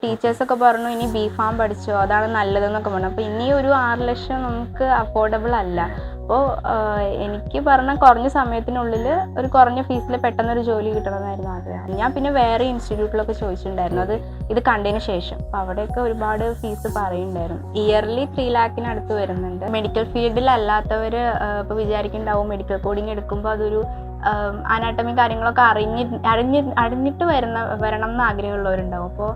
ടീച്ചേഴ്സൊക്കെ പറഞ്ഞു ഇനി B.Pharm പഠിച്ചോ, അതാണ് നല്ലതെന്നൊക്കെ പറഞ്ഞു. അപ്പോൾ ഇനി ഒരു 6 ലക്ഷം നമുക്ക് അഫോർഡബിൾ അല്ല. അപ്പോൾ എനിക്ക് പറഞ്ഞ കുറഞ്ഞ സമയത്തിനുള്ളിൽ ഒരു കുറഞ്ഞ ഫീസിൽ പെട്ടെന്നൊരു ജോലി കിട്ടണമെന്നായിരുന്നു ആഗ്രഹം. ഞാൻ പിന്നെ വേറെ ഇൻസ്റ്റിറ്റ്യൂട്ടിലൊക്കെ ചോദിച്ചിട്ടുണ്ടായിരുന്നു, അത് ഇത് കണ്ടതിന് ശേഷം. അപ്പോൾ അവിടെയൊക്കെ ഒരുപാട് ഫീസ് പറയുന്നുണ്ടായിരുന്നു. ഇയർലി 3 lakhിനടുത്ത് വരുന്നുണ്ട്. മെഡിക്കൽ ഫീൽഡിലല്ലാത്തവർ ഇപ്പോൾ വിചാരിക്കുന്നുണ്ടാവും മെഡിക്കൽ കോഡിങ് എടുക്കുമ്പോൾ അതൊരു അനാട്ടമി കാര്യങ്ങളൊക്കെ അറിഞ്ഞിട്ട് വരണം എന്ന് ആഗ്രഹമുള്ളവരുണ്ടാവും. അപ്പോൾ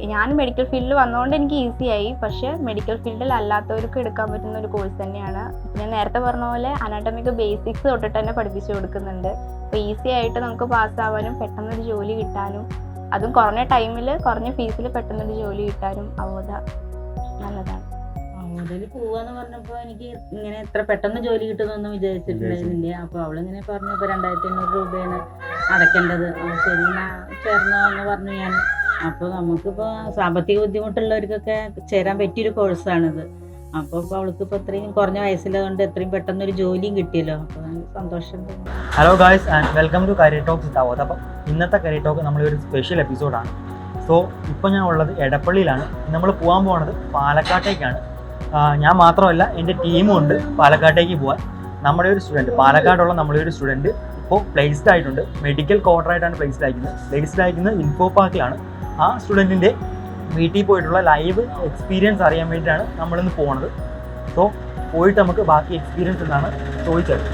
ഞാൻ മെഡിക്കൽ ഫീൽഡിൽ വന്നതുകൊണ്ട് എനിക്ക് ഈസിയായി. പക്ഷേ മെഡിക്കൽ ഫീൽഡിൽ അല്ലാത്തവർക്ക് എടുക്കാൻ പറ്റുന്ന ഒരു കോഴ്സ് തന്നെയാണ്. ഞാൻ നേരത്തെ പറഞ്ഞ പോലെ അനാട്ടമിക്ക് ബേസിക്സ് തൊട്ടിട്ട് തന്നെ പഠിപ്പിച്ചു കൊടുക്കുന്നുണ്ട്. അപ്പോൾ ഈസി ആയിട്ട് നമുക്ക് പാസ്സാവാനും പെട്ടെന്നൊരു ജോലി കിട്ടാനും, അതും കുറഞ്ഞ ടൈമിൽ കുറഞ്ഞ ഫീസിൽ പെട്ടെന്നൊരു ജോലി കിട്ടാനും അവോധ നല്ലതാണ്. അവോധയിൽ പോവാന്ന് പറഞ്ഞപ്പോൾ എനിക്ക് ഇങ്ങനെ എത്ര പെട്ടെന്ന് ജോലി കിട്ടുമെന്നൊന്നും വിചാരിച്ചിട്ടുണ്ടായിരുന്നില്ല. അപ്പോൾ അവളിങ്ങനെ പറഞ്ഞപ്പോൾ 2500 രൂപയാണ് അടയ്ക്കേണ്ടത്. ശരി ചേർന്നോ എന്ന് പറഞ്ഞു ഞാൻ. അപ്പോൾ നമുക്കിപ്പോൾ സാമ്പത്തിക ബുദ്ധിമുട്ടുള്ളവർക്കൊക്കെ ചേരാൻ പറ്റിയൊരു കോഴ്സാണിത്. അപ്പോൾ അവൾക്കിപ്പോൾ ഇത്രയും കുറഞ്ഞ വയസ്സിലായതുകൊണ്ട് എത്രയും പെട്ടെന്നൊരു ജോലിയും കിട്ടിയല്ലോ. അപ്പോൾ സന്തോഷം. Hello guys and welcome to career talks with Avodha. അപ്പം ഇന്നത്തെ കരിയർ ടോക്ക് നമ്മളൊരു സ്പെഷ്യൽ എപ്പിസോഡാണ്. സോ ഇപ്പോൾ ഞാൻ ഉള്ളത് എടപ്പള്ളിയിലാണ്. നമ്മൾ പോകാൻ പോകുന്നത് പാലക്കാട്ടേക്കാണ്. ഞാൻ മാത്രമല്ല, എൻ്റെ ടീമും ഉണ്ട് പാലക്കാട്ടേക്ക് പോകാൻ. നമ്മുടെ ഒരു സ്റ്റുഡൻറ്റ്, പാലക്കാടുള്ള നമ്മുടെ ഒരു സ്റ്റുഡൻറ്റ് ഇപ്പോൾ പ്ലേസ്ഡ് ആയിട്ടുണ്ട്. മെഡിക്കൽ കോഡറായിട്ടാണ് പ്ലേസ്ഡ് ആയിരിക്കുന്നത് ഇൻഫോ പാർക്കിലാണ്. ആ സ്റ്റുഡൻറ്റിൻ്റെ വീട്ടിൽ പോയിട്ടുള്ള ലൈവ് എക്സ്പീരിയൻസ് അറിയാൻ വേണ്ടിയിട്ടാണ് നമ്മളിന്ന് പോകുന്നത്. സോ പോയിട്ട് നമുക്ക് ബാക്കി എക്സ്പീരിയൻസ് എന്താണ് ചോദിച്ചത്.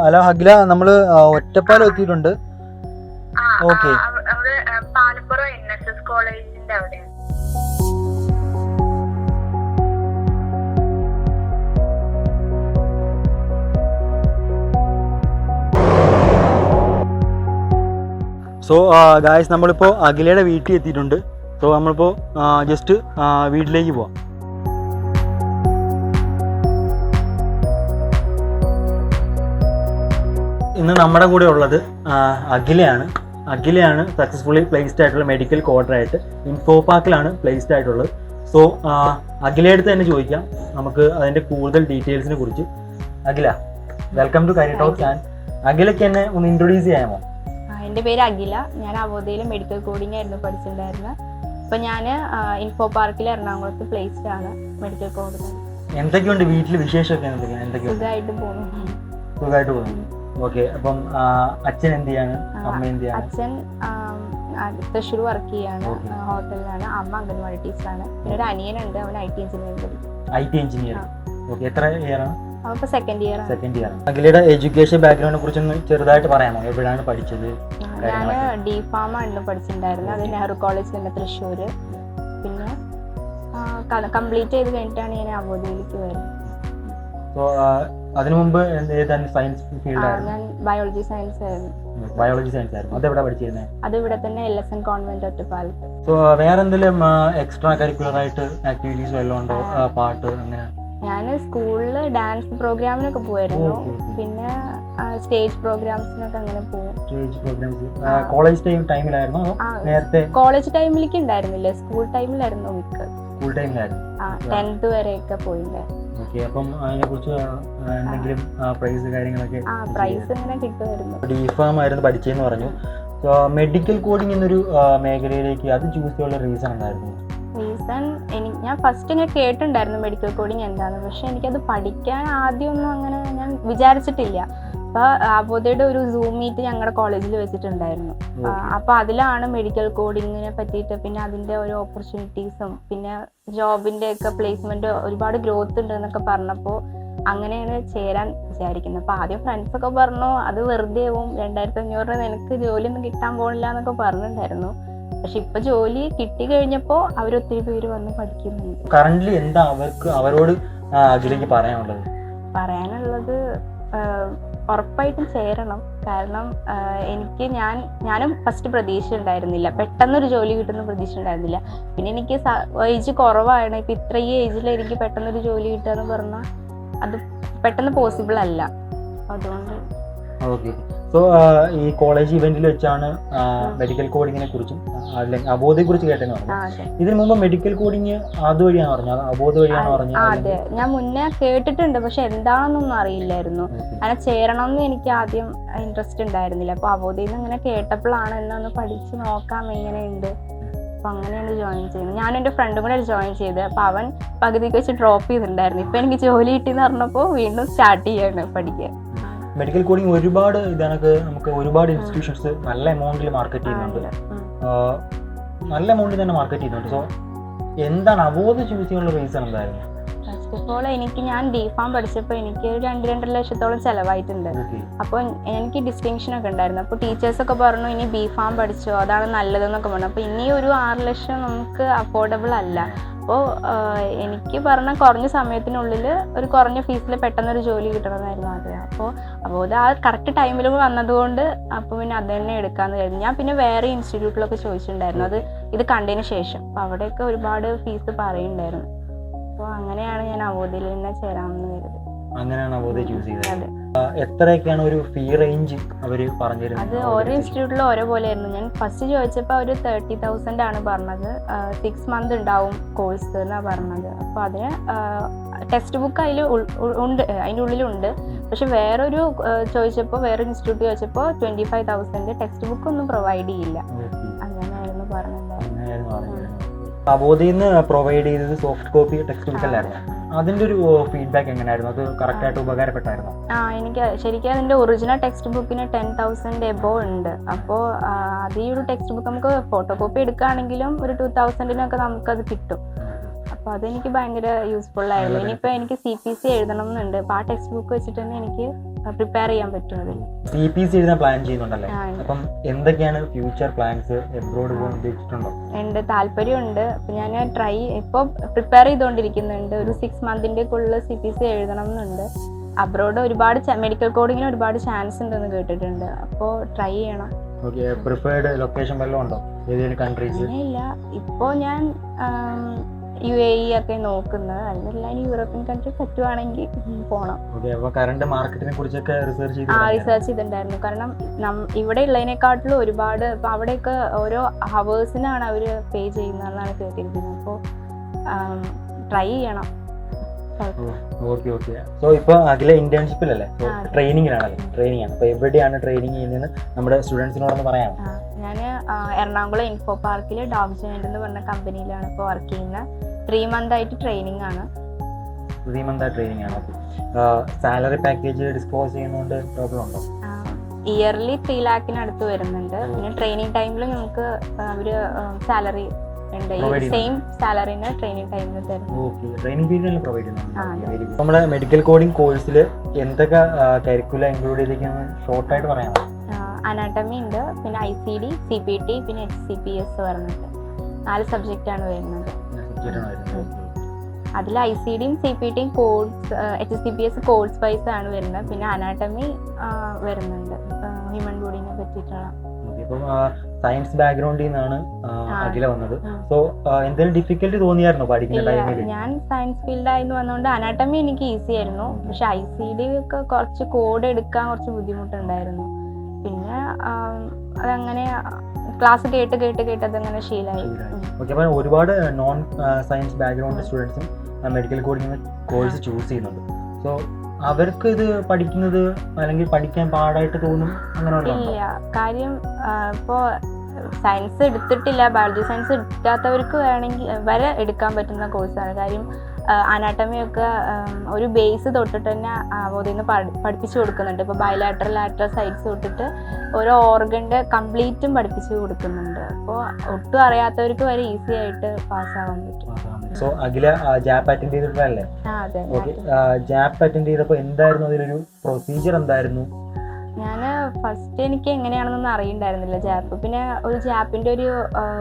ഹലോ അഖില, നമ്മൾ ഒറ്റപ്പാലം എത്തിയിട്ടുണ്ട്. ഓക്കെ, പാലപ്പുറം NSS കോളേജിന്റെ അവിടെ. സോ ഗായ്സ്, നമ്മളിപ്പോൾ അഖിലയുടെ വീട്ടിൽ എത്തിയിട്ടുണ്ട്. സോ നമ്മളിപ്പോൾ ജസ്റ്റ് വീട്ടിലേക്ക് പോവാം. ഇന്ന് നമ്മുടെ കൂടെ ഉള്ളത് അഖിലയാണ് സക്സസ്ഫുള്ളി പ്ലേസ്ഡ് ആയിട്ടുള്ള മെഡിക്കൽ കോഡറായിട്ട് ഇൻഫോ പാർക്കിലാണ് പ്ലേസ്ഡ് ആയിട്ടുള്ളത്. സോ അഖിലയുടെ അടുത്ത് തന്നെ ചോദിക്കാം നമുക്ക് അതിൻ്റെ കൂടുതൽ ഡീറ്റെയിൽസിനെ കുറിച്ച്. Akhila, welcome to career talks. And അഖിലയ്ക്ക് എന്നെ ഒന്ന് ഇൻട്രൊഡ്യൂസ് ചെയ്യാമോ? എൻ്റെ പേര് അഖില. ഞാൻ അവോധയിൽ മെഡിക്കൽ കോഡിംഗ് ആയിരുന്നു പഠിച്ചിട്ടുണ്ടായിരുന്നത്. അപ്പോൾ ഞാൻ ഇൻഫോ പാർക്കിൽ എറണാകുളത്ത് പ്ലേസ്ഡ് ആണ് മെഡിക്കൽ കോഡിംഗ്. എന്തൊക്കെയുണ്ട് വീട്ടിൽ വിശേഷമൊക്കെ? സുഖമായിട്ട് പോകുന്നു. ഓക്കെ, അപ്പം അച്ഛൻ എന്ത് ചെയ്യാണ്, അമ്മ എന്ത് ചെയ്യാണ്? അച്ഛൻ തൃശ്ശൂർ വർക്ക് ചെയ്യാണ്, ഹോട്ടലിലാണ്. അമ്മ അംഗൻവാടി ടീച്ചറാണ്. പിന്നെ ഒരു അനിയനുണ്ട്, അവൻ IT എഞ്ചിനീയറിംഗ് പഠിക്കും. IT engineer. ഓക്കെ, എത്ര ഇയർ ആണ്? അവപ്പോൾ സെക്കൻഡ് ഇയർ. അഖിലയുടെ എഡ്യൂക്കേഷൻ ബാക്ക്ഗ്രൗണ്ടിനെ കുറിച്ചൊന്ന് ചെറുതായിട്ട് പറയാമോ? എവിടെയാണ് പഠിച്ചത്? ഞാൻ D.Pharm ആണ് പഠിച്ചിട്ടുണ്ടായിരുന്നത്. അത് നെഹ്റു കോളേജ് തന്നെ തൃശ്ശൂർ. പിന്നെ കംപ്ലീറ്റ് ചെയ്ത് കഴിഞ്ഞിട്ടാണ് ഞാൻ അവോധയിലേക്ക് വരുന്നത്. അതിനു മുമ്പ് സയൻസ് ഫീൽഡായിരുന്നു? ഞാൻ ബയോളജി സയൻസ് ആയിരുന്നു. അതെവിടെ പഠിച്ചിരുന്നത്? അത് ഇവിടെ തന്നെ LSN കോൺവെന്റ് ഒറ്റപ്പാലത്ത്. സോ വേറെ എന്തെങ്കിലും എക്സ്ട്രാ കരിക്കുലർ ആയിട്ട് ആക്ടിവിറ്റീസ് വല്ലതും ഉണ്ടോ? പാട്ട് അങ്ങനെ? ഞാൻ സ്കൂളിൽ ഡാൻസ് പ്രോഗ്രാമിനൊക്കെ പോയിരുന്നു. പിന്നെ സ്റ്റേജ് പ്രോഗ്രാംസിനൊക്കെ അങ്ങനെ പോകും. കോളേജ് ടൈമിലായിരുന്നു? നേരത്തെ കോളേജ് ടൈമിലേക്ക് ഉണ്ടായിരുന്നില്ല, സ്കൂൾ ടൈമിലായിരുന്നു. സ്കൂൾ ടൈമിലായിരുന്നു. 10th വരെയൊക്കെ പോയിട്ടുണ്ടായിരുന്നു. ഓക്കെ, അപ്പം അതിനെക്കുറിച്ച് എന്തെങ്കിലും പ്രൈസ് കാര്യങ്ങളൊക്കെ? പ്രൈസ് ഇങ്ങനെ കിട്ടുമായിരുന്നു. D.Pharm ആയിരുന്നു പഠിച്ചതെന്ന് പറഞ്ഞു. സോ മെഡിക്കൽ കോഡിംഗ് എന്നൊരു മേഖലയിലേക്ക് അത് ചൂസ് ചെയ്യാനുള്ള റീസൺ എന്തായിരുന്നു? റീസൺ ഞാൻ ഫസ്റ്റ് ഇങ്ങനെ കേട്ടിട്ടുണ്ടായിരുന്നു മെഡിക്കൽ കോഡിങ് എന്താണെന്ന്. പക്ഷെ എനിക്കത് പഠിക്കാൻ ആദ്യമൊന്നും അങ്ങനെ ഞാൻ വിചാരിച്ചിട്ടില്ല. അപ്പൊ അബോധയുടെ ഒരു സൂം മീറ്റ് ഞങ്ങളുടെ കോളേജിൽ വെച്ചിട്ടുണ്ടായിരുന്നു. അപ്പൊ അതിലാണ് മെഡിക്കൽ കോഡിങ്ങിനെ പറ്റിയിട്ട്, പിന്നെ അതിന്റെ ഓരോ ഓപ്പർച്യൂണിറ്റീസും പിന്നെ ജോബിന്റെ ഒക്കെ പ്ലേസ്മെന്റ് ഒരുപാട് ഗ്രോത്ത് ഉണ്ട് എന്നൊക്കെ പറഞ്ഞപ്പോൾ അങ്ങനെയാണ് ചേരാൻ വിചാരിക്കുന്നത്. അപ്പൊ ആദ്യം ഫ്രണ്ട്സ് ഒക്കെ പറഞ്ഞു അത് വെറുതെ ആവും, 2500 നിനക്ക് ജോലിയൊന്നും കിട്ടാൻ പോണില്ല എന്നൊക്കെ പറഞ്ഞിട്ടുണ്ടായിരുന്നു. പക്ഷെ ഇപ്പൊ ജോലി കിട്ടി കഴിഞ്ഞപ്പോ അവരൊത്തിരി പേര് വന്ന് പഠിക്കുന്നുണ്ട്. കറന്റ്ലി എന്താ അവരോട് അതിലേക്ക് പറയാനുള്ളത് ഉറപ്പായിട്ടും ചേരണം. കാരണം ഞാനും ഫസ്റ്റ് പ്രതീക്ഷ ഉണ്ടായിരുന്നില്ല, പെട്ടെന്നൊരു ജോലി കിട്ടുന്ന പ്രതീക്ഷ ഉണ്ടായിരുന്നില്ല. പിന്നെ എനിക്ക് ഏജ് കുറവാണ്. ഇപ്പൊ ഇത്ര ഈ ഏജിൽ എനിക്ക് പെട്ടെന്നൊരു ജോലി കിട്ടുക എന്ന് പറഞ്ഞാൽ അത് പെട്ടെന്ന് പോസിബിൾ അല്ല. അതുകൊണ്ട് ഓക്കെ. സോ ഈ കോളേജ് ഇവന്റിൽ വെച്ചാണ് മെഡിക്കൽ കോഡിങ്ങിനെ കുറിച്ചും അല്ലെങ്കിൽ അബോധയെ കുറിച്ച് കേട്ടെന്ന് പറഞ്ഞു. ഇതിനു മുമ്പ് മെഡിക്കൽ കോഡിങ് അതുവഴിയാണ് പറഞ്ഞത്, അബോധ വഴിയാണ് പറഞ്ഞത്? അതെ, ഞാൻ മുന്നേ കേട്ടിട്ടുണ്ട്, പക്ഷെ എന്താണെന്നൊന്നും അറിയില്ലായിരുന്നു. അങ്ങനെ ചേരണമെന്ന് എനിക്ക് ആദ്യം ഇൻട്രസ്റ്റ് ഉണ്ടായിരുന്നില്ല. അപ്പൊ അബോധയിൽ നിന്ന് ഇങ്ങനെ കേട്ടപ്പോഴാണ് എന്നൊന്ന് പഠിച്ച് നോക്കാം എങ്ങനെയുണ്ട്. അപ്പൊ അങ്ങനെയാണ് ജോയിൻ ചെയ്യുന്നത്. ഞാനും എൻ്റെ ഫ്രണ്ടും കൂടെ ജോയിൻ ചെയ്ത്. അപ്പൊ അവൻ പകുതിക്ക് വെച്ച് ഡ്രോപ്പ് ചെയ്തിട്ടുണ്ടായിരുന്നു. ഇപ്പൊ എനിക്ക് ജോലി കിട്ടിയെന്ന് പറഞ്ഞപ്പോൾ വീണ്ടും സ്റ്റാർട്ട് ചെയ്യാണ് പഠിക്കാൻ. മെഡിക്കൽ കോഡിങ് ഒരുപാട് നമുക്ക് ഒരുപാട് ഇൻസ്റ്റിറ്റ്യൂഷൻസ് നല്ല എമൗണ്ടിൽ മാർക്കറ്റ് ചെയ്യുന്നുണ്ട്, നല്ല എമൗണ്ടിൽ തന്നെ മാർക്കറ്റ് ചെയ്യുന്നുണ്ട്. സോ എന്താണ് അബോധ ചൂസ് ചെയ്യാനുള്ള റീസൺ എന്തായിരുന്നു? ഫസ്റ്റ് ഓഫ് ഓൾ ഞാൻ D.Pharm പഠിച്ചപ്പോൾ എനിക്ക് 2-2.5 ലക്ഷത്തോളം ചിലവായിട്ടുണ്ട്. അപ്പോൾ എനിക്ക് ഡിസ്റ്റിങ്ഷൻ ഒക്കെ ഉണ്ടായിരുന്നു. അപ്പോൾ ടീച്ചേഴ്സൊക്കെ പറഞ്ഞു ഇനി B.Pharm പഠിച്ചോ, അതാണ് നല്ലതെന്നൊക്കെ പറഞ്ഞു. അപ്പോൾ ഇനി ഒരു 6 ലക്ഷം നമുക്ക് അഫോർഡബിൾ അല്ല. അപ്പോൾ എനിക്ക് പറഞ്ഞ കുറഞ്ഞ സമയത്തിനുള്ളിൽ ഒരു കുറഞ്ഞ ഫീസിൽ പെട്ടെന്നൊരു ജോലി കിട്ടണമെന്നായിരുന്നു ആഗ്രഹം. അപ്പോൾ അത് ആ കറക്റ്റ് ടൈമിൽ വന്നതുകൊണ്ട് അപ്പോൾ പിന്നെ അത് തന്നെ എടുക്കാമെന്ന് കരുതി. ഞാൻ പിന്നെ വേറെ ഇൻസ്റ്റിറ്റ്യൂട്ടിലൊക്കെ ചോദിച്ചിട്ടുണ്ടായിരുന്നു അത് ഇത് കണ്ടതിന് ശേഷം. അപ്പോൾ അവിടെയൊക്കെ ഒരുപാട് ഫീസ് പറയുന്നുണ്ടായിരുന്നു. അപ്പോൾ അങ്ങനെയാണ് ഞാൻ അബോധയിൽ തന്നെ ചേരാമെന്ന് കരുതി. അങ്ങനെയാണ് അബോധ ചൂസ് ചെയ്തത്. എത്രയൊക്കെയാണ് ഒരു ഫീ റേഞ്ച് അവർ പറഞ്ഞിരുന്നത്? അത് ഓരോ ഇൻസ്റ്റിറ്റ്യൂട്ടിലും ഓരോ പോലെ ആയിരുന്നു. ഞാൻ ഫസ്റ്റ് ചോദിച്ചപ്പോൾ ഒരു 30,000 ആണ് പറഞ്ഞത്. 6 months ഉണ്ടാവും കോഴ്സ് എന്നാണ് പറഞ്ഞത്. അപ്പോൾ അതിന് ടെക്സ്റ്റ് ബുക്ക് അതിൽ ഉണ്ട്, അതിൻ്റെ ഉള്ളിലുണ്ട്. പക്ഷെ വേറൊരു ചോദിച്ചപ്പോൾ വേറൊരു ഇൻസ്റ്റിറ്റ്യൂട്ട് ചോദിച്ചപ്പോൾ 25,000 ടെക്സ്റ്റ് ബുക്ക് ഒന്നും പ്രൊവൈഡ് ചെയ്യില്ല. അങ്ങനെയായിരുന്നു പറഞ്ഞത്. അബോധയിൽ നിന്ന് പ്രൊവൈഡ് ചെയ്തത് സോഫ്റ്റ് കോപ്പി ടെക്സ്റ്റ് ബുക്ക് അല്ലായിരുന്നു. അതിന്റെ ഒരു ഫീഡ്ബാക്ക് എങ്ങനെയായിരുന്നു? അത് കറക്റ്റ് ആയിട്ട് ഉപകാരപ്പെട്ടായിരുന്നു? എനിക്ക് ശരിക്കും അതിന്റെ ഒറിജിനൽ ടെക്സ്റ്റ് ബുക്കിന് 10,000 എബോവ് ഉണ്ട്. അപ്പോൾ അത് ഈ ഒരു ടെക്സ്റ്റ് ബുക്ക് നമുക്ക് ഫോട്ടോ കോപ്പി എടുക്കുകയാണെങ്കിലും ഒരു 2,000-നൊക്കെ നമുക്കത് കിട്ടും. അപ്പോൾ അതെനിക്ക് ഭയങ്കര യൂസ്ഫുൾ ആയിരുന്നു. ഇനിയിപ്പോൾ എനിക്ക് CPC എഴുതണം എന്നുണ്ട്. അപ്പോൾ ആ ടെക്സ്റ്റ് ബുക്ക് വെച്ചിട്ട് തന്നെ എനിക്ക് പ്രിപ്പയർ ചെയ്യാൻ പറ്റും. അതിൽ CPC എഴുതാൻ പ്ലാൻ ചെയ്യുന്നുണ്ടല്ലേ? അപ്പം എന്തൊക്കെയാണ് ഫ്യൂച്ചർ പ്ലാൻസ്? എബ്രോഡ് പോകാൻ ഉദ്ദേശിച്ചിട്ടുണ്ടോ? ഉണ്ട്, താല്പര്യമുണ്ട്. അപ്പം ഞാൻ ഇപ്പോൾ പ്രിപ്പയർ ചെയ്തുകൊണ്ടിരിക്കുന്നുണ്ട്. ഒരു 6 months-ക്കുള്ളിൽ CPC എഴുതണം എന്നുണ്ട്. അബ്രോഡ് ഒരുപാട് മെഡിക്കൽ കോഡിങ്ങിന് ഒരുപാട് ചാൻസ് ഉണ്ടെന്ന് കേട്ടിട്ടുണ്ട്. അപ്പോൾ ട്രൈ ചെയ്യണം. പ്രിഫേർഡ് ലൊക്കേഷൻ വല്ലതും ഉണ്ടോ? ഏതെങ്കിലും കൺട്രീസ്? ഇല്ല, ഇപ്പോൾ ഞാൻ UAE ഒക്കെ നോക്കുന്നത്. അതല്ല ഇനി യൂറോപ്യൻ കൺട്രി പറ്റുവാണെങ്കിൽ പോകണം. റിസർച്ച് ചെയ്തിട്ടുണ്ടായിരുന്നു. കാരണം ഇവിടെ ഉള്ളതിനെക്കാട്ടിലും ഒരുപാട് ഇപ്പം അവിടെയൊക്കെ ഓരോ ഹവേഴ്സിനാണ് അവർ പേ ചെയ്യുന്നതെന്നാണ് കേട്ടിരിക്കുന്നത്. അപ്പോൾ ട്രൈ ചെയ്യണം. സോ ഇപ്പോൾ അഖില ഇന്റേൺഷിപ്പിലല്ലേ? ട്രെയിനിങ്ങിലാണല്ലേ? ട്രെയിനിങ് ആണ്. അപ്പോൾ എവിടെയാണ് ട്രെയിനിങ് ചെയ്യുന്നത് നമ്മുടെ സ്റ്റുഡൻസിനോടൊന്ന് പറയാം. ഞാൻ എറണാകുളം ഇൻഫോപാർക്കിൽ ഡോഗ് ജോയിന്റ് എന്ന് പറഞ്ഞ കമ്പനിയിലാണ് ഇപ്പോൾ വർക്ക് ചെയ്യുന്നത്. 3 months ആയിട്ട് ട്രെയിനിങ് ആണ്. 3 months ട്രെയിനിങ് ആണ്. സാലറി പാക്കേജ് ഡിസ്ക്ലോസ് ചെയ്യുന്നതുകൊണ്ട് പ്രോബ്ലം ഉണ്ടോ? ഇയർലി 3 lakhs വരുന്നുണ്ട്. പിന്നെ ട്രെയിനിങ് ടൈമിൽ നമുക്ക് അവർ സാലറി ഉണ്ട്. ഈ സെയിം സാലറിന് ട്രെയിനിങ് ടൈമിൽ തരും. ട്രെയിനിങ് പീരിയഡിൽ പ്രൊവൈഡ് ചെയ്യുന്നുണ്ട്. നമ്മുടെ മെഡിക്കൽ കോഡിംഗ് കോഴ്സിൽ എന്തൊക്കെ കരിക്കുലം ഇൻക്ലൂഡ് ചെയ്തിരിക്കുന്നത് ഷോർട്ടായിട്ട് പറയാമോ? അനാട്ടമി ഉണ്ട്, പിന്നെ ICD, CPT, പിന്നെ HCPS പറഞ്ഞിട്ട് 4 സബ്ജക്റ്റാണ് വരുന്നത്. അതിൽ ICDയും CPTയും കോഴ്സ്, HCPS കോഴ്സ് വൈസ് ആണ് വരുന്നത്. പിന്നെ അനാട്ടമി വരുന്നുണ്ട്, ഹ്യൂമൻ ബോഡിനെ പറ്റിയിട്ടുള്ള. സയൻസ് ബാക്ക്ഗ്രൗണ്ടിൽ നിന്നാണ് അഖില വന്നത്. സോ എന്തെങ്കിലും ഡിഫിക്കൽട്ടി തോന്നിയായിരുന്നോ പഠിക്കുന്ന ടൈമിൽ? ഞാൻ സയൻസ് ഫീൽഡായിരുന്നു വന്നുകൊണ്ട് അനാട്ടമി എനിക്ക് ഈസി ആയിരുന്നു. പക്ഷെ ICD ഒക്കെ കുറച്ച് കോഡ് എടുക്കാൻ കുറച്ച് ബുദ്ധിമുട്ടുണ്ടായിരുന്നു. പിന്നെ അതങ്ങനെ ക്ലാസ് കേട്ട് അതങ്ങനെ ശീലമായി. ഒരുപാട് നോൺ സയൻസ് ബാക്ക്ഗ്രൗണ്ട് സ്റ്റുഡൻസും മെഡിക്കൽ കോഡിംഗ് കോഴ്സ് ചൂസ് ചെയ്യുന്നുണ്ട്. സോ അവർക്ക് ഇത് പഠിക്കുന്നത് അല്ലെങ്കിൽ പഠിക്കാൻ പാടായിട്ട് തോന്നും അങ്ങനെയുള്ള? ഇല്ല, കാര്യം ഇപ്പോൾ സയൻസ് എടുത്തിട്ടില്ല, ബയോളജി സയൻസ് എടുക്കാത്തവർക്ക് വേണമെങ്കിൽ വരെ എടുക്കാൻ പറ്റുന്ന കോഴ്സാണ്. കാര്യം അനാട്ടമിയൊക്കെ ഒരു ബേസ് തൊട്ടിട്ട് തന്നെ അവോധയിൽ നിന്ന് പഠിപ്പിച്ചു കൊടുക്കുന്നുണ്ട്. ഇപ്പോൾ ബയലാറ്ററൽ ലാറ്ററൽ സൈഡ്സ് തൊട്ടിട്ട് ഓരോ ഓർഗൻ്റെ കംപ്ലീറ്റും പഠിപ്പിച്ചു കൊടുക്കുന്നുണ്ട്. അപ്പോൾ ഒട്ടും അറിയാത്തവർക്ക് വരെ ഈസി ആയിട്ട് പാസ്സാവാൻ പറ്റും. സോ അഖില ജാപ്പ് അറ്റൻഡ് ചെയ്തിട്ടല്ലേ? അതെ. ജാപ്പ് അറ്റൻഡ് ചെയ്തപ്പോൾ എന്തായിരുന്നു അതിലൊരു പ്രൊസീജിയർ എന്തായിരുന്നു? ഞാൻ ഫസ്റ്റ് എനിക്ക് എങ്ങനെയാണെന്നൊന്നും അറിയണ്ടായിരുന്നില്ല ജാപ്പ്. പിന്നെ ഒരു ജാപ്പിൻ്റെ ഒരു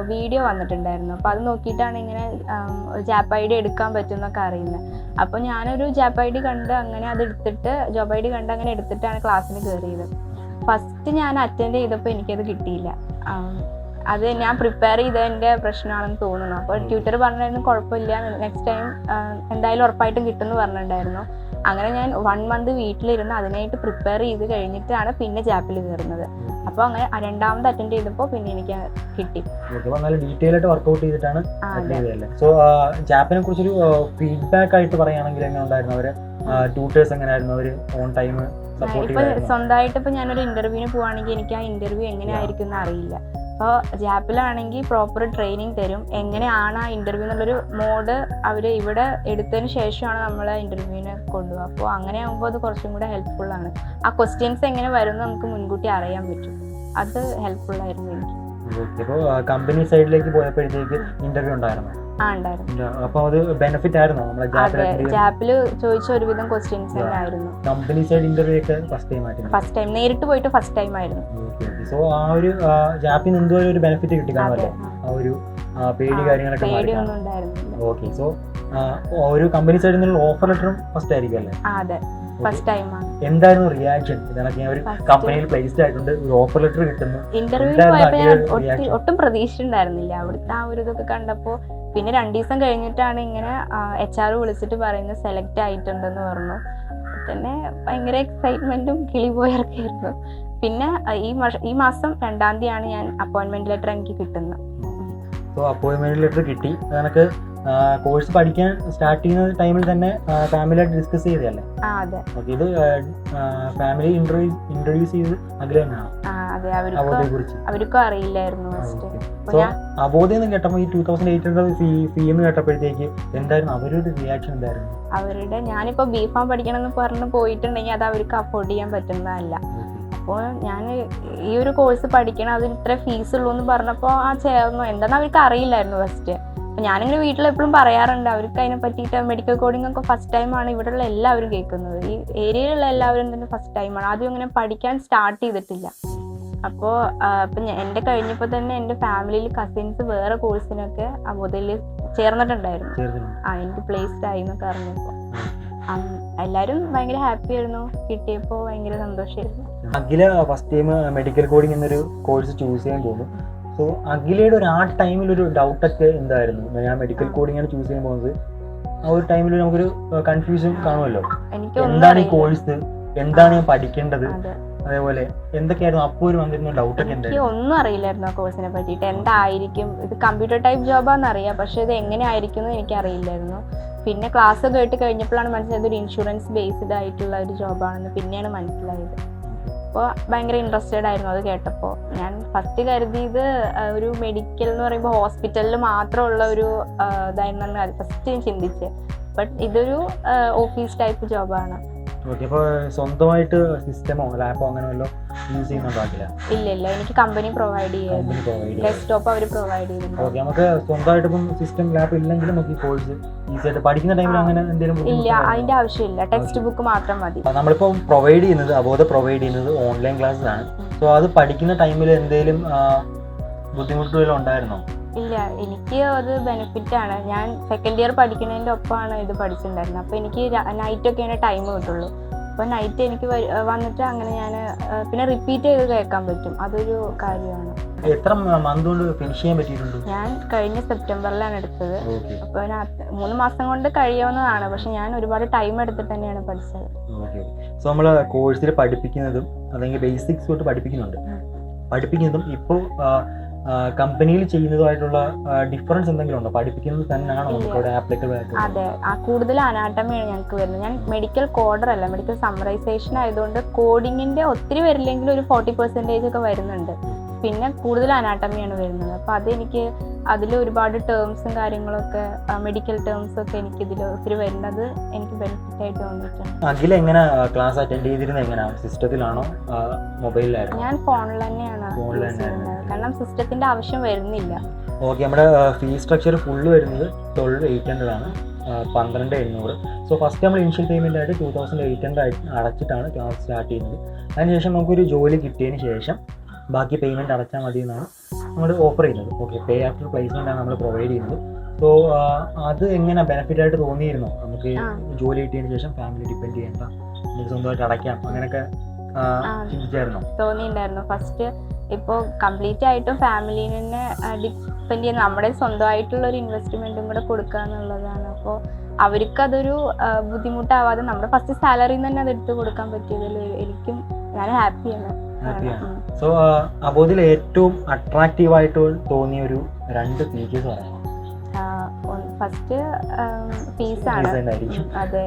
വീഡിയോ വന്നിട്ടുണ്ടായിരുന്നു. അപ്പോൾ അത് നോക്കിയിട്ടാണ് ഇങ്ങനെ ജാപ്പ് ഐ ഡി എടുക്കാൻ പറ്റുമെന്നൊക്കെ അറിയുന്നത്. അപ്പോൾ ഞാനൊരു ജാപ്പ് ഐ ഡി കണ്ട് അങ്ങനെ അത് എടുത്തിട്ട് ജോബ് ഐ ഡി കണ്ട് അങ്ങനെ എടുത്തിട്ടാണ് ക്ലാസ്സിന് കയറിയത്. ഫസ്റ്റ് ഞാൻ അറ്റൻഡ് ചെയ്തപ്പോൾ എനിക്കത് കിട്ടിയില്ല. അത് ഞാൻ പ്രിപ്പയർ ചെയ്തതിൻ്റെ പ്രശ്നമാണെന്ന് തോന്നുന്നു. അപ്പോൾ ട്യൂറ്റർ പറഞ്ഞിരുന്നു കുഴപ്പമില്ല, നെക്സ്റ്റ് ടൈം എന്തായാലും ഉറപ്പായിട്ടും കിട്ടുമെന്ന് പറഞ്ഞിട്ടുണ്ടായിരുന്നു. അങ്ങനെ ഞാൻ 1 month വീട്ടിലിരുന്ന് അതിനായിട്ട് പ്രിപ്പയർ ചെയ്ത് കഴിഞ്ഞിട്ടാണ് പിന്നെ ജാപ്പിൽ കയറുന്നത്. അപ്പോൾ അങ്ങനെ രണ്ടാമത് അറ്റൻഡ് ചെയ്തപ്പോൾ പിന്നെ എനിക്ക് കിട്ടി. ഡീറ്റെയിൽ ആയിട്ട് വർക്ക്ഔട്ട് ചെയ്തിട്ടാണ്. സോ ജാപ്പിനെ കുറിച്ചൊരു ഫീഡ്ബാക്ക് ആയിട്ട് പറയുകയാണെങ്കിൽ എങ്ങനെ ഉണ്ടായിരുന്നു? അവര് ട്യൂട്ടേഴ്സ് എങ്ങനെയായിരുന്നു? അവര് ഓൺ ടൈം ഇപ്പൊ സ്വന്തമായിട്ട് ഇപ്പൊ ഞാനൊരു ഇന്റർവ്യൂവിന് പോവാണെങ്കിൽ എനിക്ക് ആ ഇന്റർവ്യൂ എങ്ങനെയായിരിക്കും എന്ന് അറിയില്ല. അപ്പോൾ ജാപ്പിലാണെങ്കിൽ പ്രോപ്പർ ട്രെയിനിങ് തരും. എങ്ങനെയാണ് ആ ഇൻ്റർവ്യൂ എന്നുള്ളൊരു മോഡ് അവർ ഇവിടെ എടുത്തതിന് ശേഷമാണ് നമ്മൾ ഇന്റർവ്യൂവിന് കൊണ്ടുപോകുക. അപ്പോൾ അങ്ങനെ ആകുമ്പോൾ അത് കുറച്ചും കൂടെ ഹെൽപ്ഫുള്ളാണ്. ആ ക്വസ്റ്റ്യൻസ് എങ്ങനെ വരുമെന്ന് നമുക്ക് മുൻകൂട്ടി അറിയാൻ പറ്റും. അത് ഹെൽപ്ഫുള്ളായിരുന്നു എനിക്ക്. അപ്പോൾ കമ്പനി സൈഡിലേക്ക് പോയപ്പോഴത്തേക്ക് ഇന്റർവ്യൂ ഉണ്ടായിരുന്നു? ഉണ്ടായിരുന്നു. അപ്പോൾ അത് ബെനിഫിറ്റ് ആയിരുന്നു? ജാപ്പിൽ ചോദിച്ച ഒരുവിധം ക്വസ്റ്റ്യൻസ് തന്നെ ആയിരുന്നു. കമ്പനി സൈഡ് ഇന്റർവ്യൂ ഒക്കെ ഫസ്റ്റ് ടൈം നേരിട്ട് പോയിട്ട് ഫസ്റ്റ് ടൈം ആയിരുന്നു. സോ ആ ഒരു ജാപ്പിൽ നിന്ന് എന്തോ ഒരു ബെനിഫിറ്റ് കിട്ടി കാണുമല്ലോ, ആ ഒരു പേടി കാര്യങ്ങളൊക്കെ. ഓക്കെ. സോ ഒരു കമ്പനി സൈഡിൽ നിന്നുള്ള ഓഫർ ലെറ്ററും ഫസ്റ്റ് ആയിരിക്കും അല്ലേ? അതെ, ഫസ്റ്റ് ടൈമാണ്. എന്തായിരുന്നു റിയാക്ഷൻ? ഇതൊക്കെ ഞാൻ ഒരു കമ്പനിയിൽ പ്ലേസ്ഡ് ആയിട്ടുണ്ട്, ഒരു ഓഫർ ലെറ്റർ കിട്ടുന്നു. ഇന്റർവ്യൂ പോയപ്പോൾ ഞാൻ ഒട്ടും പ്രതീക്ഷ ഉണ്ടായിരുന്നില്ല. അവിടുത്തെ ആ ഒരു ഇതൊക്കെ കണ്ടപ്പോൾ പിന്നെ 2 ദിവസം കഴിഞ്ഞിട്ടാണ് ഇങ്ങനെ HR വിളിച്ചിട്ട് പറയുന്നത് സെലക്ട് ആയിട്ടുണ്ടെന്ന് പറഞ്ഞു. തന്നെ ഭയങ്കര എക്സൈറ്റ്മെന്റും കിളിപോയൊക്കെ ആയിരുന്നു. പിന്നെ ഈ മാസം 2-ാം തീയതിയാണ് ഞാൻ അപ്പോയിന്റ്മെന്റ് ലെറ്റർ എനിക്ക് കിട്ടുന്നത്. സോ അപ്പോയിന്റ്മെന്റ് ലെറ്റർ കിട്ടി. അതൊക്കെ കോഴ്സ് പഠിക്കാൻ സ്റ്റാർട്ട് ചെയ്യുന്ന ടൈമിൽ തന്നെ ഫാമിലിയായിട്ട് ഡിസ്കസ് ചെയ്തതല്ലേ? അതെ. ഓക്കെ. ഇത് ഫാമിലി ഇൻട്രൊഡ്യൂസ് ചെയ്ത് അഗ്രഹമാണ്. അതെ, അവർക്കും അറിയില്ലായിരുന്നു. സോ അവോധയെന്ന് കേട്ടപ്പോൾ ഈ 2800 ഫീ എന്ന് കേട്ടപ്പോഴത്തേക്ക് എന്തായിരുന്നു അവരുടെ റിയാക്ഷൻ? എന്തായിരുന്നു അവരുടെ? ഞാനിപ്പോൾ B.Pharm പഠിക്കണം എന്ന് പറഞ്ഞ് പോയിട്ടുണ്ടെങ്കിൽ അത് അവർക്ക് അഫോർഡ് ചെയ്യാൻ പറ്റുന്നതല്ല. അപ്പോൾ ഞാൻ ഈ ഒരു കോഴ്സ് പഠിക്കണം, അതിന് ഇത്ര ഫീസ് ഉള്ളൂ എന്ന് പറഞ്ഞപ്പോൾ ചേർന്നു. എന്താണെന്ന് അവർക്ക് അറിയില്ലായിരുന്നു ഫസ്റ്റ്. അപ്പോൾ ഞാനിങ്ങനെ വീട്ടിലെപ്പോഴും പറയാറുണ്ട് അവർക്ക് അതിനെ പറ്റിയിട്ട്. മെഡിക്കൽ കോഡിംഗ് ഒക്കെ ഫസ്റ്റ് ടൈമാണ് ഇവിടെയുള്ള എല്ലാവരും കേൾക്കുന്നത്. ഈ ഏരിയയിലുള്ള എല്ലാവരും തന്നെ ഫസ്റ്റ് ടൈമാണ്. ആദ്യം ഇങ്ങനെ പഠിക്കാൻ സ്റ്റാർട്ട് ചെയ്തിട്ടില്ല. അപ്പോൾ ഇപ്പം എൻ്റെ കഴിഞ്ഞപ്പോൾ തന്നെ എൻ്റെ ഫാമിലിയിൽ കസിൻസ് വേറെ കോഴ്സിനൊക്കെ അവോധയിൽ ചേർന്നിട്ടുണ്ടായിരുന്നു. എനിക്ക് പ്ലേസ്ഡ് ആയി എന്നൊക്കെ അറിഞ്ഞപ്പോൾ എല്ലാവരും ഭയങ്കര ഹാപ്പി ആയിരുന്നു. കിട്ടിയപ്പോൾ ഭയങ്കര സന്തോഷമായിരുന്നു. അഖില ഫസ്റ്റ് ടൈം മെഡിക്കൽ കോഡിംഗ് എന്നൊരു കോഴ്സ് ചൂസ് ചെയ്യാൻ തോന്നുന്നു. സോ അഖിലയുടെ ഒരു ആ ടൈമിലൊരു ഡൗട്ടൊക്കെ എന്തായിരുന്നു? ഞാൻ മെഡിക്കൽ കോഡിംഗ് ആണ് ചൂസ് ചെയ്യാൻ പോകുന്നത്. ആ ഒരു ടൈമിൽ നമുക്കൊരു കൺഫ്യൂഷൻ കാണുമല്ലോ, എന്താണ് ഈ കോഴ്സ്, എന്താണ് ഞാൻ പഠിക്കേണ്ടത്, അതേപോലെ എന്തൊക്കെയായിരുന്നു അപ്പോൾ ഒരു വന്നിരുന്ന ഡൗട്ടൊക്കെ? എനിക്ക് ഒന്നും അറിയില്ലായിരുന്നു ആ കോഴ്സിനെ പറ്റിയിട്ട്. എന്തായിരിക്കും ഇത്? കമ്പ്യൂട്ടർ ടൈപ്പ് ജോബാണെന്ന് അറിയാം, പക്ഷെ ഇത് എങ്ങനെ ആയിരിക്കും എന്ന് എനിക്കറിയില്ലായിരുന്നു. പിന്നെ ക്ലാസ് കേട്ട് കഴിഞ്ഞപ്പോഴാണ് മനസ്സിലായത് ഒരു ഇൻഷുറൻസ് ബേസ്ഡ് ആയിട്ടുള്ള ഒരു ജോബാണെന്ന് പിന്നെയാണ് മനസ്സിലായത്. അപ്പോൾ ഭയങ്കര ഇൻട്രസ്റ്റഡ് ആയിരുന്നു അത് കേട്ടപ്പോൾ. ഞാൻ ഫസ്റ്റ് കരുതിയത് ഒരു മെഡിക്കൽ എന്ന് പറയുമ്പോൾ ഹോസ്പിറ്റലിൽ മാത്രമുള്ള ഒരു ഇതായിരുന്നു അത് ഫസ്റ്റ് ഞാൻ ചിന്തിച്ചത്. ബട്ട് ഇതൊരു ഓഫീസ് ടൈപ്പ് ജോബാണ്. അപ്പോൾ സ്വന്തമായിട്ട് സിസ്റ്റമോ ലാപ്പോ അങ്ങനെ വല്ലതും യൂസ് ചെയ്യുന്നുണ്ടാകില്ല? ഇല്ല, എനിക്ക് കമ്പനി പ്രൊവൈഡ് ചെയ്യുന്നു. ഡെസ്ക്ടോപ്പ് അവർ പ്രൊവൈഡ് ചെയ്യുന്നുണ്ട്. ഓക്കെ. നമുക്ക് സ്വന്തമായിട്ട് ഇപ്പം സിസ്റ്റം ലാപ്പ് ഇല്ലെങ്കിൽ നമുക്ക് ഈ കോഴ്സ് ഈസി ആയിട്ട് പഠിക്കുന്ന ടൈമിൽ അങ്ങനെ എന്തെങ്കിലും? ഇല്ല, അതിന്റെ ആവശ്യമില്ല. ടെക്സ്റ്റ് ബുക്ക് മാത്രം മതി. നമ്മളിപ്പോൾ പ്രൊവൈഡ് ചെയ്യുന്നത് അവോധ പ്രൊവൈഡ് ചെയ്യുന്നത് ഓൺലൈൻ ക്ലാസ്സസ് ആണ്. സോ അത് പഠിക്കുന്ന ടൈമിൽ എന്തെങ്കിലും ബുദ്ധിമുട്ടുകൾ ഉണ്ടായിരുന്നോ? ഇല്ല, എനിക്ക് അത് ബെനിഫിറ്റാണ്. ഞാൻ സെക്കൻഡ് ഇയർ പഠിക്കുന്നതിൻ്റെ ഒപ്പമാണ് ഇത് പഠിച്ചിട്ടുണ്ടായിരുന്നത്. അപ്പോൾ എനിക്ക് നൈറ്റൊക്കെയാണ് ടൈം കിട്ടുള്ളൂ. അപ്പോൾ നൈറ്റ് എനിക്ക് വന്നിട്ട് അങ്ങനെ ഞാൻ പിന്നെ റിപ്പീറ്റ് ചെയ്ത് കേൾക്കാൻ പറ്റും. അതൊരു കാര്യമാണ്. എത്ര മന്ത് കൊണ്ട് ഫിനിഷ് ചെയ്യാൻ പറ്റിയിട്ടുണ്ട്? ഞാൻ കഴിഞ്ഞ സെപ്റ്റംബറിലാണ് എടുത്തത്. അപ്പോൾ 3 മാസം കൊണ്ട് കഴിയാവുന്നതാണ്. പക്ഷെ ഞാൻ ഒരുപാട് ടൈം എടുത്തിട്ട് തന്നെയാണ് പഠിച്ചത്. സോ നമ്മൾ കോഴ്സിൽ പഠിപ്പിക്കുന്നതും അല്ലെങ്കിൽ ബേസിക്സ് തൊട്ട് പഠിപ്പിക്കുന്നതും ഇപ്പോൾ കമ്പനിയിൽ ചെയ്യുന്നതുമായിട്ടുള്ള ഡിഫറൻസ് എന്തെങ്കിലും ഉണ്ടോ? പഠിപ്പിക്കുന്നത് തന്നെയാണോ നമുക്ക് ആപ്ലിക്കബിൾ ആയിട്ട്? അതെ, കൂടുതൽ അനാട്ടമിയാണ് ഞങ്ങൾക്ക് വരുന്നത്. ഞാൻ മെഡിക്കൽ കോഡർ അല്ല, മെഡിക്കൽ സമ്മറൈസേഷൻ ആയതുകൊണ്ട് കോഡിങ്ങിന്റെ ഒത്തിരി വരില്ലെങ്കിലും ഒരു 40% ഒക്കെ വരുന്നുണ്ട്. പിന്നെ കൂടുതൽ അനാട്ടമിയാണ് വരുന്നത്. അപ്പോൾ അതെനിക്ക് അതിൽ ഒരുപാട് ടേംസും കാര്യങ്ങളൊക്കെ മെഡിക്കൽ ടേംസും ഒക്കെ എനിക്ക് ഇതിൽ ഒത്തിരി വരുന്നത് എനിക്ക് ബെനിഫിറ്റ് ആയിട്ട് തോന്നിയിട്ടുണ്ട്. അഖില എങ്ങനെ ക്ലാസ് അറ്റൻഡ് ചെയ്തിരുന്നത്? എങ്ങനെയാണ്, സിസ്റ്റത്തിലാണോ മൊബൈലിലാണോ? ഞാൻ ഫോണിൽ തന്നെയാണ് ചെയ്യുന്നത്, കാരണം സിസ്റ്റത്തിന്റെ ആവശ്യം വരുന്നില്ല. ഓക്കെ, നമ്മുടെ ഫീസ് സ്ട്രക്ചർ ഫുള്ള് വരുന്നത് 12,800 ആണ്, 12,800. സോ ഫസ്റ്റ് നമ്മൾ ഇനിഷ്യൽ പേയ്മെൻ്റ് ആയിട്ട് 2,800 അടച്ചിട്ടാണ് ക്ലാസ് സ്റ്റാർട്ട് ചെയ്യുന്നത്. അതിനുശേഷം നമുക്കൊരു ജോലി കിട്ടിയതിന് ശേഷം ബാക്കി പേയ്മെൻറ്റ് അടച്ചാൽ മതി എന്നാണ് നമ്മൾ ഓഫർ ചെയ്യുന്നത്. ഓക്കെ, പേ ആഫ്റ്റർ പ്ലേസ്മെൻ്റ് ആണ് നമ്മൾ പ്രൊവൈഡ് ചെയ്യുന്നത്. സോ അത് എങ്ങനെ ബെനിഫിറ്റ് ആയിട്ട് തോന്നിയിരുന്നോ? നമുക്ക് ജോലി കിട്ടിയതിന് ശേഷം ഫാമിലി ഡിപ്പെൻഡ് ചെയ്യേണ്ട, നമുക്ക് സ്വന്തമായിട്ട് അടയ്ക്കാം, അങ്ങനെയൊക്കെ ചിന്തിച്ചായിരുന്നോ? തോന്നിയിട്ടുണ്ടായിരുന്നു. ഫസ്റ്റ് ഇപ്പോൾ കംപ്ലീറ്റ് ആയിട്ടും ഫാമിലിനെ തന്നെ ഡിപ്പെൻഡ് ചെയ്യുന്ന, നമ്മുടെ സ്വന്തമായിട്ടുള്ള ഒരു ഇൻവെസ്റ്റ്മെൻറ്റും കൂടെ കൊടുക്കുക എന്നുള്ളതാണ്. അപ്പോൾ അവർക്കതൊരു ബുദ്ധിമുട്ടാവാതെ നമ്മുടെ ഫസ്റ്റ് സാലറിയിൽ നിന്ന് തന്നെ അത് എടുത്ത് കൊടുക്കാൻ പറ്റിയതിൽ എനിക്കും ഞാൻ ഹാപ്പിയാണ്. സോ അബോധിൽ ഏറ്റവും അട്രാക്റ്റീവായിട്ട് തോന്നിയ ഒരു 2 ഫീച്ചേഴ്സ് പറയാം. ഫസ്റ്റ് ഫീസാണ്, അതെ.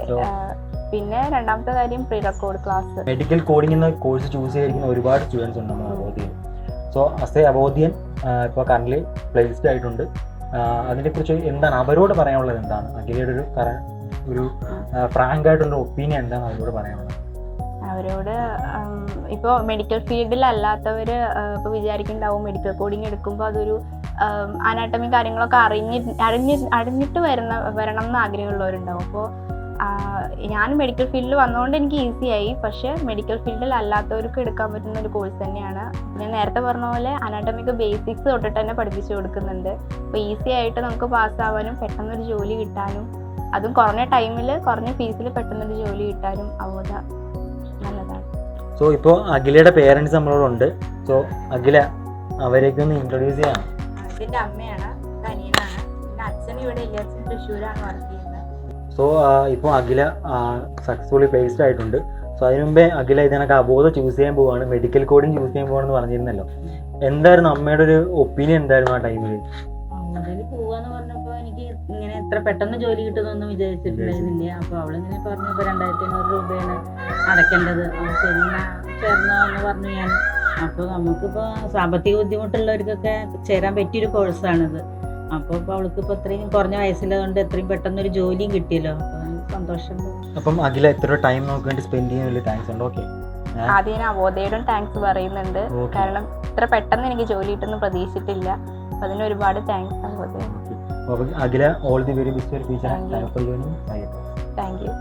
പിന്നെ രണ്ടാമത്തെ കാര്യം pre record class. Medical coding എന്ന കോഴ്സ് ചൂസ് ചെയ്തിരിക്കുന്ന ഒരുപാട് സ്റ്റുഡൻസ് ഉണ്ട് നമ്മുടെ അബോധിയിൽ. സോ ആസ് എ അബോധിയൻ ഇപ്പോൾ കറന്റ് പ്ലേസ്ഡ് ആയിട്ടുണ്ട്. അതിനെക്കുറിച്ച് എന്താണ് അവരോട് പറയാനുള്ളത്? എന്താണ് അഖിലയുടെ ഒരു ഫ്രാങ്ക് ആയിട്ടുള്ള ഒപ്പീനിയൻ എന്താണ് അവരോട് പറയാനുള്ളത്? അവരോട് ഇപ്പോൾ മെഡിക്കൽ ഫീൽഡിലല്ലാത്തവർ ഇപ്പോൾ വിചാരിക്കുന്നുണ്ടാവും മെഡിക്കൽ കോഡിങ് എടുക്കുമ്പോൾ അതൊരു അനാട്ടമി കാര്യങ്ങളൊക്കെ അറിഞ്ഞിട്ട് വരണം എന്ന് ആഗ്രഹമുള്ളവരുണ്ടാവും. അപ്പോൾ ഞാൻ മെഡിക്കൽ ഫീൽഡിൽ വന്നതുകൊണ്ട് എനിക്ക് ഈസിയായി. പക്ഷേ മെഡിക്കൽ ഫീൽഡിൽ അല്ലാത്തവർക്ക് എടുക്കാൻ പറ്റുന്ന ഒരു കോഴ്സ് തന്നെയാണ്. ഞാൻ നേരത്തെ പറഞ്ഞ പോലെ അനാട്ടമിക്ക് ബേസിക്സ് തൊട്ടിട്ട് തന്നെ പഠിപ്പിച്ചു കൊടുക്കുന്നുണ്ട്. അപ്പോൾ ഈസി ആയിട്ട് നമുക്ക് പാസ്സാവാനും പെട്ടെന്നൊരു ജോലി കിട്ടാനും, അതും കുറഞ്ഞ ടൈമിൽ കുറഞ്ഞ ഫീസിൽ പെട്ടെന്നൊരു ജോലി കിട്ടാനും അവോധ നല്ലതാണ്. സോ ഇപ്പോൾ അഖിലയുടെ പേരൻസ് നമ്മളോടുണ്ട്. സോ അഖില അവരേക്ക് ഒന്ന് ഇൻട്രൊഡ്യൂസ് ചെയ്യാം. ഇതിൻ്റെ അമ്മയാണ്, അനിയനാണ്, പിന്നെ അച്ഛൻ ഇവിടെ ഇല്ല, അച്ഛൻ തൃശ്ശൂരാണ് വർക്ക് ചെയ്യുന്നത്. സോ ഇപ്പോൾ അഖില സക്സസ്ഫുള്ളി പ്ലേസ്ഡ് ആയിട്ടുണ്ട്. സോ അതിന് മുമ്പേ അഖില ഇതിനൊക്കെ അബോധ ചൂസ് ചെയ്യാൻ പോവാണ്, മെഡിക്കൽ കോഡിങ് ചൂസ് ചെയ്യാൻ പോവാണെന്ന് പറഞ്ഞിരുന്നല്ലോ. എന്തായിരുന്നു അമ്മയുടെ ഒരു ഒപ്പീനിയൻ എന്തായിരുന്നു ആ ടൈമിൽ? അതിൽ പോവാന്ന് പറഞ്ഞപ്പോൾ എനിക്ക് ഇങ്ങനെ എത്ര പെട്ടെന്ന് ജോലി കിട്ടുമെന്നൊന്നും വിചാരിച്ചിട്ടുണ്ടായിരുന്നില്ല. അപ്പോൾ അവളിങ്ങനെ പറഞ്ഞു, ഇപ്പോൾ 2,500 രൂപയാണ് അടയ്ക്കേണ്ടത്. ശരി ചേർന്നോ എന്ന് പറഞ്ഞു ഞാൻ. അപ്പോൾ നമുക്കിപ്പോൾ സാമ്പത്തിക ബുദ്ധിമുട്ടുള്ളവർക്കൊക്കെ ചേരാൻ പറ്റിയൊരു കോഴ്സാണിത്. അപ്പോൾ ഇപ്പോൾ അവൾക്ക് ഇപ്പോൾ ഇത്രയും കുറഞ്ഞ വയസ്സിലായതുകൊണ്ട് എത്രയും പെട്ടെന്നൊരു ജോലിയും കിട്ടിയല്ലോ. അപ്പോൾ സന്തോഷം. അപ്പം അഖില എത്ര ടൈം നമുക്ക് വേണ്ടി സ്പെൻഡ് ചെയ്യാൻ വലിയ താങ്ക്സ് ഉണ്ട്. ഓക്കെ, ആദ്യം ഞാൻ അവോധയോടും താങ്ക്സ് പറയുന്നുണ്ട്. കാരണം ഇത്ര പെട്ടെന്ന് എനിക്ക് ജോലി കിട്ടുമെന്ന് പ്രതീക്ഷിച്ചിട്ടില്ല. അതിന് ഒരുപാട് thanks അവോധ. Akhila, all the very best for future. Thank you.